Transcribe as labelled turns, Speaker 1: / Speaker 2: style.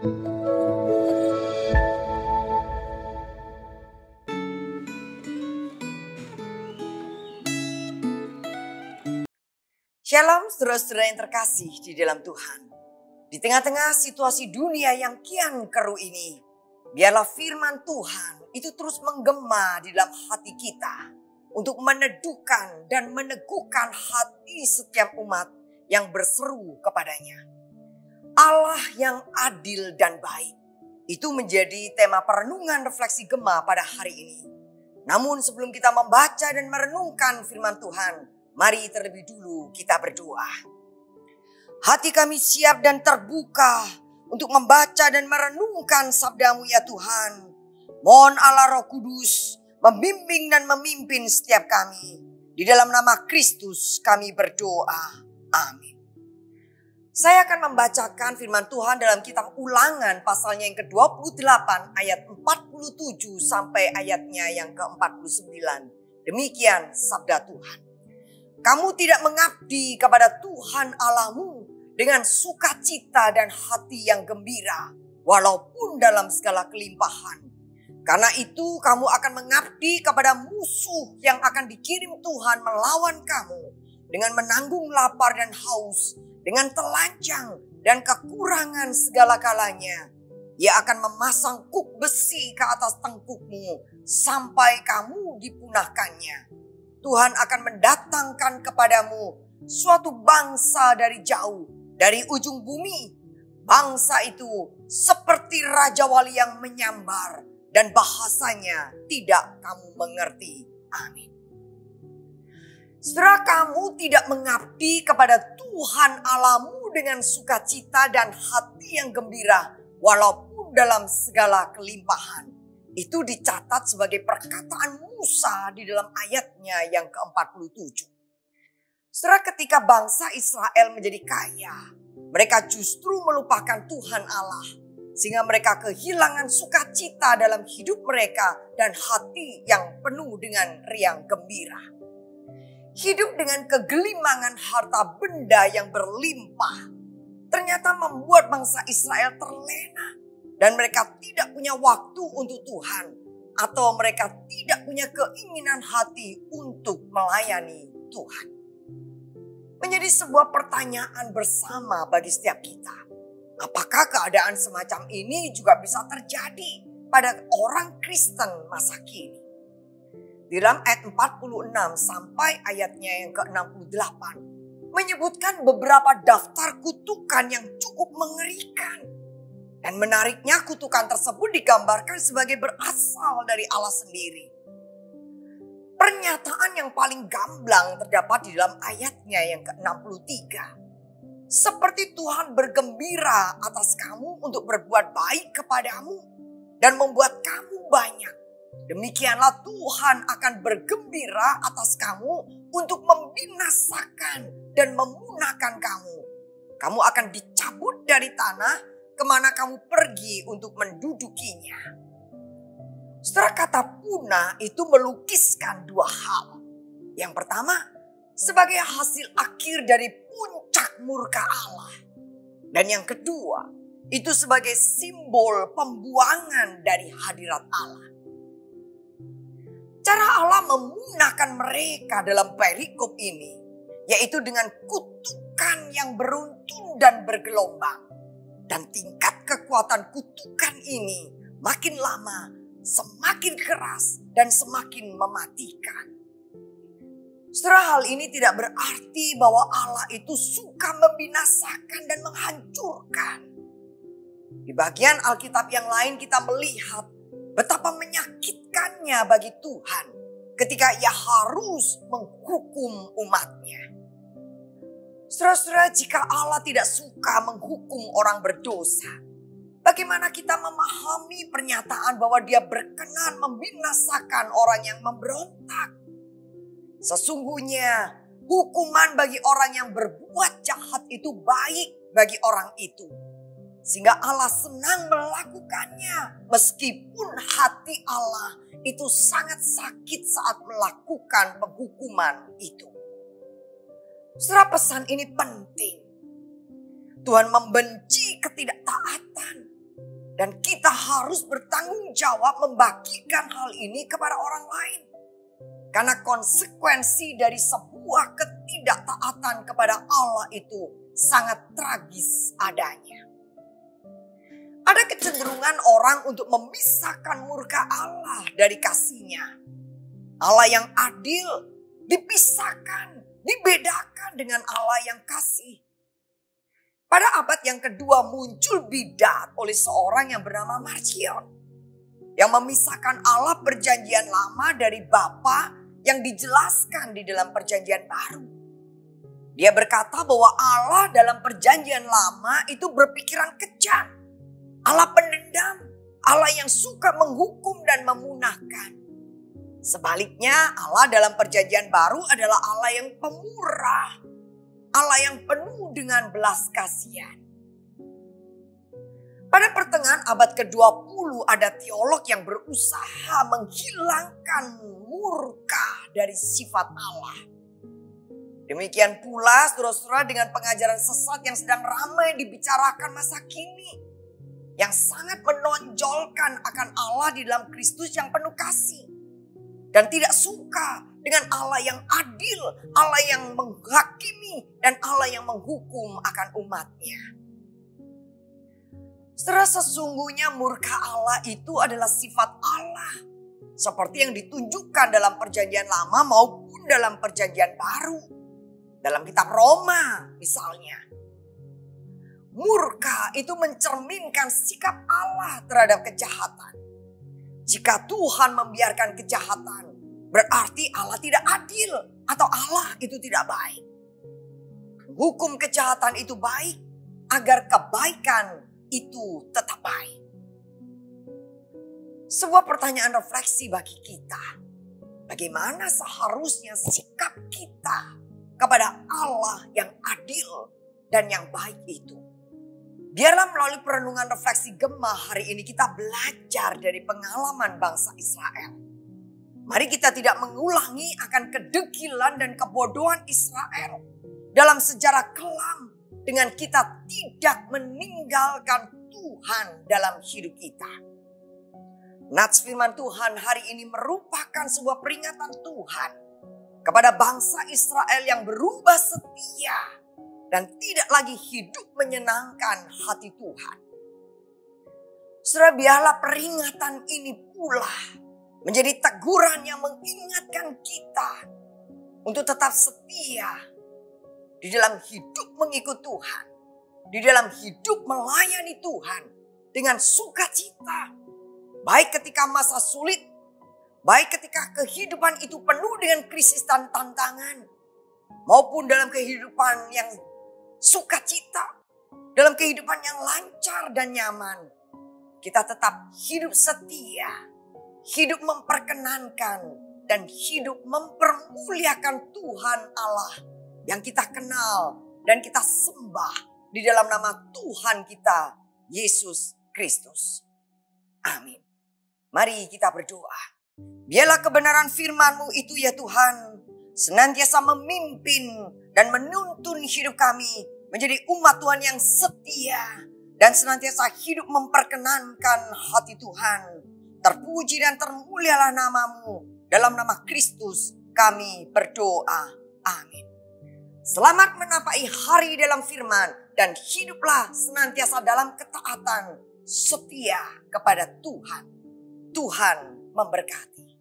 Speaker 1: Shalom saudara-saudara yang terkasih di dalam Tuhan. Di tengah-tengah situasi dunia yang kian keruh ini, biarlah firman Tuhan itu terus menggema di dalam hati kita untuk meneduhkan dan meneguhkan hati setiap umat yang berseru kepadanya. Allah yang adil dan baik, itu menjadi tema perenungan refleksi Gema pada hari ini. Namun sebelum kita membaca dan merenungkan firman Tuhan, mari terlebih dulu kita berdoa. Hati kami siap dan terbuka untuk membaca dan merenungkan sabda-Mu ya Tuhan. Mohon Allah Roh Kudus membimbing dan memimpin setiap kami. Di dalam nama Kristus kami berdoa. Amin. Saya akan membacakan firman Tuhan dalam kitab Ulangan pasalnya yang ke-28 ayat 47 sampai ayatnya yang ke-49. Demikian sabda Tuhan. Kamu tidak mengabdi kepada Tuhan Allahmu dengan sukacita dan hati yang gembira, walaupun dalam segala kelimpahan. Karena itu kamu akan mengabdi kepada musuh yang akan dikirim Tuhan melawan kamu, dengan menanggung lapar dan haus, dengan telanjang dan kekurangan segala kalanya. Ia akan memasang kuk besi ke atas tengkukmu sampai kamu dipunahkannya. Tuhan akan mendatangkan kepadamu suatu bangsa dari jauh, dari ujung bumi. Bangsa itu seperti Raja Wali yang menyambar dan bahasanya tidak kamu mengerti. Amin. Saudara, kamu tidak mengabdi kepada Tuhan Allahmu dengan sukacita dan hati yang gembira, walaupun dalam segala kelimpahan. Itu dicatat sebagai perkataan Musa di dalam ayatnya yang ke-47. Setelah ketika bangsa Israel menjadi kaya, mereka justru melupakan Tuhan Allah. Sehingga mereka kehilangan sukacita dalam hidup mereka dan hati yang penuh dengan riang gembira. Hidup dengan kegelimangan harta benda yang berlimpah ternyata membuat bangsa Israel terlena. Dan mereka tidak punya waktu untuk Tuhan. Atau mereka tidak punya keinginan hati untuk melayani Tuhan. Menjadi sebuah pertanyaan bersama bagi setiap kita. Apakah keadaan semacam ini juga bisa terjadi pada orang Kristen masa kini? Di dalam ayat 46 sampai ayatnya yang ke-68. Menyebutkan beberapa daftar kutukan yang cukup mengerikan. Dan menariknya kutukan tersebut digambarkan sebagai berasal dari Allah sendiri. Pernyataan yang paling gamblang terdapat di dalam ayatnya yang ke-63. Seperti Tuhan bergembira atas kamu untuk berbuat baik kepadamu dan membuat kamu banyak. Demikianlah Tuhan akan bergembira atas kamu untuk membinasakan dan memunahkan kamu. Kamu akan dicabut dari tanah kemana kamu pergi untuk mendudukinya. Setelah kata punah itu melukiskan dua hal. Yang pertama, sebagai hasil akhir dari puncak murka Allah. Dan yang kedua, itu sebagai simbol pembuangan dari hadirat Allah. Cara Allah memunahkan mereka dalam perikop ini, yaitu dengan kutukan yang beruntun dan bergelombang. Dan tingkat kekuatan kutukan ini makin lama semakin keras dan semakin mematikan. Setelah hal ini tidak berarti bahwa Allah itu suka membinasakan dan menghancurkan. Di bagian Alkitab yang lain kita melihat betapa menyakitkannya bagi Tuhan ketika ia harus menghukum umatnya. Saudara-saudara, jika Allah tidak suka menghukum orang berdosa, bagaimana kita memahami pernyataan bahwa Dia berkenan membinasakan orang yang memberontak? Sesungguhnya hukuman bagi orang yang berbuat jahat itu baik bagi orang itu. Sehingga Allah senang melakukannya meskipun hati Allah itu sangat sakit saat melakukan penghukuman itu. Saudara, pesan ini penting. Tuhan membenci ketidaktaatan Dan kita harus bertanggung jawab membagikan hal ini kepada orang lain. Karena konsekuensi dari sebuah ketidaktaatan kepada Allah itu sangat tragis adanya. Ada kecenderungan orang untuk memisahkan murka Allah dari kasih-Nya. Allah yang adil dipisahkan, dibedakan dengan Allah yang kasih. Pada abad yang kedua muncul bidat oleh seorang yang bernama Marcion. Yang memisahkan Allah perjanjian lama dari Bapa yang dijelaskan di dalam perjanjian baru. Dia berkata bahwa Allah dalam perjanjian lama itu berpikiran kejam. Allah pendendam, Allah yang suka menghukum dan memunahkan. Sebaliknya Allah dalam perjanjian baru adalah Allah yang pemurah. Allah yang penuh dengan belas kasihan. Pada pertengahan abad ke-20 ada teolog yang berusaha menghilangkan murka dari sifat Allah. Demikian pula saudara-saudara dengan pengajaran sesat yang sedang ramai dibicarakan masa kini. Yang sangat menonjolkan akan Allah di dalam Kristus yang penuh kasih. Dan tidak suka dengan Allah yang adil, Allah yang menghakimi, dan Allah yang menghukum akan umatnya. Saudara, sesungguhnya murka Allah itu adalah sifat Allah. Seperti yang ditunjukkan dalam perjanjian lama maupun dalam perjanjian baru. Dalam kitab Roma misalnya. Murka itu mencerminkan sikap Allah terhadap kejahatan. Jika Tuhan membiarkan kejahatan, berarti Allah tidak adil atau Allah itu tidak baik. Hukum kejahatan itu baik agar kebaikan itu tetap baik. Sebuah pertanyaan refleksi bagi kita. Bagaimana seharusnya sikap kita kepada Allah yang adil dan yang baik itu? Biarlah melalui perenungan refleksi Gemah hari ini kita belajar dari pengalaman bangsa Israel. Mari kita tidak mengulangi akan kedegilan dan kebodohan Israel dalam sejarah kelam dengan kita tidak meninggalkan Tuhan dalam hidup kita. Nats firman Tuhan hari ini merupakan sebuah peringatan Tuhan kepada bangsa Israel yang berubah setia dan tidak lagi hidup menyenangkan hati Tuhan. Saudara, biarlah peringatan ini pula menjadi teguran yang mengingatkan kita untuk tetap setia di dalam hidup mengikut Tuhan, di dalam hidup melayani Tuhan dengan sukacita, baik ketika masa sulit, baik ketika kehidupan itu penuh dengan krisis dan tantangan, maupun dalam kehidupan yang sukacita, dalam kehidupan yang lancar dan nyaman. Kita tetap hidup setia, hidup memperkenankan, dan hidup mempermuliakan Tuhan Allah yang kita kenal dan kita sembah di dalam nama Tuhan kita, Yesus Kristus. Amin. Mari kita berdoa. Biarlah kebenaran firman-Mu itu ya Tuhan senantiasa memimpin dan menuntun hidup kami menjadi umat Tuhan yang setia dan senantiasa hidup memperkenankan hati Tuhan. Terpuji dan termulialah nama-Mu. Dalam nama Kristus kami berdoa. Amin. Selamat menampai hari dalam firman dan hiduplah senantiasa dalam ketaatan setia kepada Tuhan. Tuhan memberkati.